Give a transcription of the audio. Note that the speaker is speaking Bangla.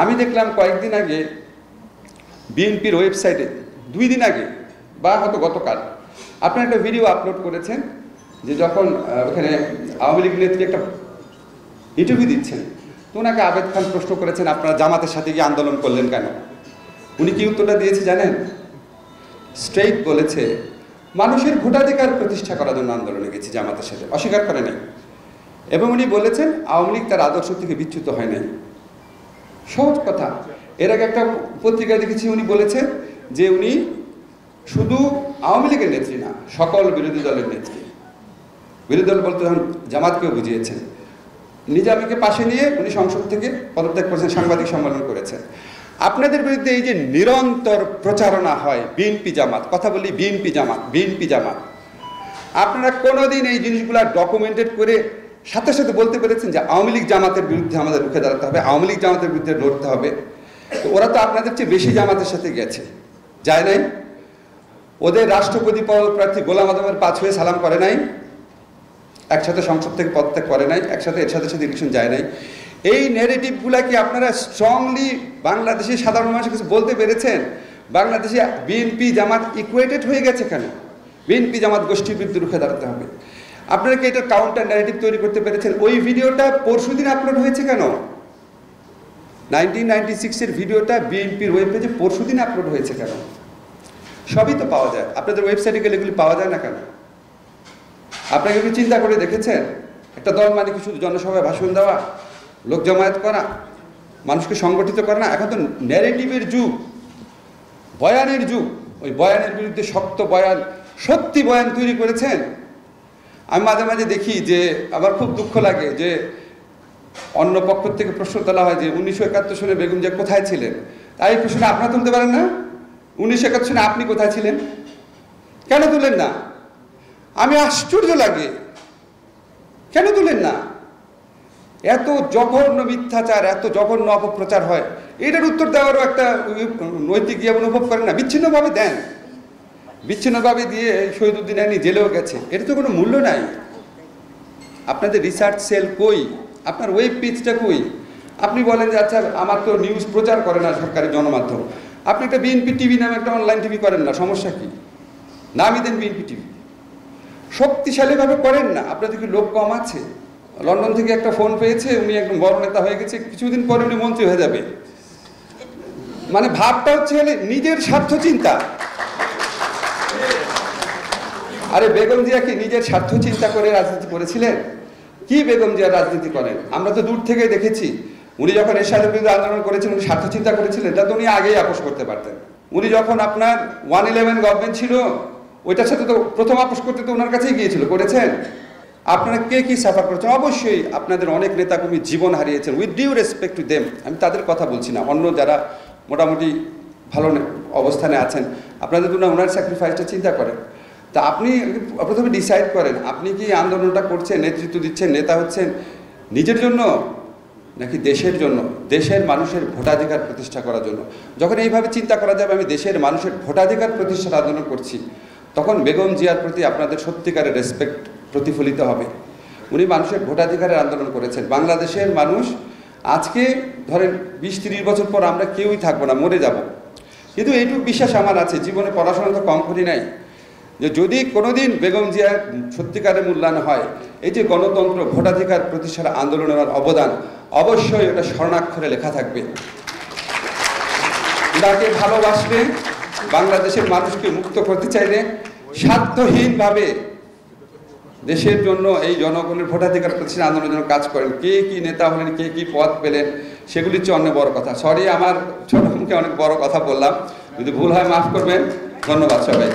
আমি দেখলাম কয়েকদিন আগে বিএনপির ওয়েবসাইটে 2 দিন আগে বা হয়তো গতকাল আপনারা একটা ভিডিও আপলোড করেছেন যে যখন ওখানে আওয়ামী লীগ নেত্রী একটা ইন্টারভিউ দিচ্ছেন তো ওনাকে আবেদ খান প্রশ্ন করেছেন আপনারা জামাতের সাথে গিয়ে আন্দোলন করলেন কেন? উনি কি উত্তরটা দিয়েছে জানেন? স্ট্রেইট বলেছে মানুষের ভোটাধিকার প্রতিষ্ঠা করার জন্য আন্দোলনে গেছি জামাতের সাথে, অস্বীকার করে নাই। এবং উনি বলেছেন আওয়ামী লীগ তার আদর্শ থেকে বিচ্যুত হয় নাই। সহজ কথা। এর আগে একটা পত্রিকায় দেখেছি উনি বলেছেন যে উনি শুধু আওয়ামী লীগের নেত্রী না, সকল বিরোধী দলের নেত্রী। বিরোধী দল বলতে তখন জামাতকেও বুঝিয়েছেন। নিজামীকে পাশে নিয়ে উনি সংসদ থেকে পদত্যাগ করেছেন, সাংবাদিক সম্মেলন করেছেন। আপনাদের বিরুদ্ধে এই যে নিরন্তর প্রচারণা হয় বিএনপি জামাত, কথা বলি বিএনপি জামাত, বিএনপি জামাত, আপনারা কোনোদিন এই জিনিসগুলো ডকুমেন্টেড করে সাথে সাথে বলতে পেরেছেন যে আওয়ামী লীগ জামাতের বিরুদ্ধে আমাদের রুখে দাঁড়াতে হবে, আওয়ামী লীগ জামাতের বিরুদ্ধে লড়তে হবে? তো ওরা তো আপনাদের চেয়ে বেশি জামাতের সাথে গেছে, যায় নাই? ওদের রাষ্ট্রপতি পদপ্রার্থী গোলাম আজমের পা ছুঁয়ে সালাম করে নাই, একসাথে সংসদ থেকে পদত্যাগ করে নাই, একসাথে এর সাথে সাথে ইলেকশন যায় নাই। এই ন্যারেটিভগুলা কি আপনারা স্ট্রংলি বাংলাদেশের সাধারণ মানুষের কাছে বলতে পেরেছেন? বাংলাদেশে বিএনপি জামাত ইকুয়েটেড হয়ে গেছে কেন? বিএনপি জামাত গোষ্ঠীর বিরুদ্ধে রুখে দাঁড়াতে হবে। আপনারা কি এটা কাউন্টার ন্যারেটিভ তৈরি করতে পেরেছেন? ওই ভিডিওটা পরশুদিন আপলোড হয়েছে কেন? 1996-এর ভিডিওটা বিএনপির ওয়েব পেজে পরশুদিন আপলোড হয়েছে কেন? সবই তো পাওয়া যায়, আপনাদের ওয়েবসাইটে গেলে এগুলি পাওয়া যায় না কেন? আপনাকে কি চিন্তা করে দেখেছেন? একটা দল মানে কি শুধু জনসভায় ভাষণ দেওয়া, লোক জমায়েত করা, মানুষকে সংগঠিত করা না? এখন তো ন্যারেটিভের যুগ, বয়ানের যুগ। ওই বয়ানের বিরুদ্ধে শক্ত বয়ান, সত্যি বয়ান তৈরি করেছেন। আমি মাঝে মাঝে দেখি যে আমার খুব দুঃখ লাগে যে অন্য পক্ষ থেকে প্রশ্ন তোলা হয় যে 1971 সালে বেগম জিয়া কোথায় ছিলেন? তাই এই প্রশ্নটা আপনারা তুলতে পারেন না? 1971 সালে আপনি কোথায় ছিলেন? কেন তুলেন না? আমি আশ্চর্য লাগে, কেন তুলেন না? এত জঘন্য মিথ্যাচার, এত জঘন্য অপপ্রচার হয়, এটার উত্তর দেওয়ারও একটা নৈতিক ইয়ে অনুভব করেন না? বিচ্ছিন্নভাবে দেন, বিচ্ছিন্নভাবে দিয়ে শহীদুদ্দিন আইনি জেলেও গেছে, এটা তো কোনো মূল্য নাই। আপনাদের রিসার্চ সেল কই? আপনার ওয়েব পেজটা কই? আপনি বলেন যে আচ্ছা আমার তো নিউজ প্রচার করে না সরকারি গণমাধ্যম, আপনি একটা বিএনপি টিভি নামে একটা অনলাইন টিভি করেন না, সমস্যা কি? নামই দেন বিএনপি টিভি, শক্তিশালীভাবে করেন না। আপনাদের কি লোক কম আছে? লন্ডন থেকে একটা ফোন পেয়েছে, উনি একদম বড় নেতা হয়ে গেছে, কিছুদিন পরে উনি মন্ত্রী হয়ে যাবে। মানে ভাবটা হচ্ছে নিজের স্বার্থ চিন্তা। আরে বেগম জিয়া কি নিজের স্বার্থ চিন্তা করে রাজনীতি করেছিলেন? কি বেগম জিয়া রাজনীতি করেন? আমরা তো দূর থেকে দেখেছি। উনি যখন এরশাদের বিরুদ্ধে আন্দোলন করেছেন উনি স্বার্থ চিন্তা করেছিলেন? এটা তো উনি আগেই আপোষ করতে পারতেন। উনি যখন আপনার 111 গভর্নমেন্ট ছিল ওইটার সাথে তো প্রথম আপোষ করতে তো ওনার কাছেই গিয়েছিল, করেছেন? আপনারা কে কি সাফার করেছেন? অবশ্যই আপনাদের অনেক নেতাকর্মী জীবন হারিয়েছেন, with due respect to them, আমি তাদের কথা বলছি না, অন্য যারা মোটামুটি ভালো অবস্থানে আছেন, আপনাদের জন্য ওনার স্যাক্রিফাইসটা চিন্তা করেন। তা আপনি প্রথমে ডিসাইড করেন আপনি কি আন্দোলনটা করছেন, নেতৃত্ব দিচ্ছেন, নেতা হচ্ছেন নিজের জন্য নাকি দেশের জন্য, দেশের মানুষের ভোটাধিকার প্রতিষ্ঠা করার জন্য? যখন এইভাবে চিন্তা করা যাবে আমি দেশের মানুষের ভোটাধিকার প্রতিষ্ঠার আন্দোলন করছি, তখন বেগম জিয়ার প্রতি আপনাদের সত্যিকারের রেসপেক্ট প্রতিফলিত হবে। উনি মানুষের ভোটাধিকারের আন্দোলন করেছেন। বাংলাদেশের মানুষ আজকে ধরেন 20-30 বছর পর আমরা কেউই থাকবো না, মরে যাব, কিন্তু এইটুকু বিশ্বাস আমার আছে, জীবনে পড়াশোনা তো কম করি নাই, যে যদি কোনোদিন বেগম জিয়ার সত্যিকারের মূল্যায়ন হয়, এই যে গণতন্ত্র ভোটাধিকার প্রতিষ্ঠার আন্দোলনের অবদান অবশ্যই ওটা স্বর্ণাক্ষরে লেখা থাকবে। তাকে ভালোবাসলে, বাংলাদেশের মানুষকে মুক্ত করতে চাইলে, স্বার্থহীনভাবে দেশের জন্য এই জনগণের ভোটাধিকার প্রতিষ্ঠা আন্দোলনের জন্য কাজ করেন। কে কি নেতা হলেন, কে কি পদ পেলেন, সেগুলির চেয়ে অনেক বড় কথা। সরি আমার ছোট মুখে অনেক বড় কথা বললাম, যদি ভুল হয় মাফ করবেন। ধন্যবাদ সবাই।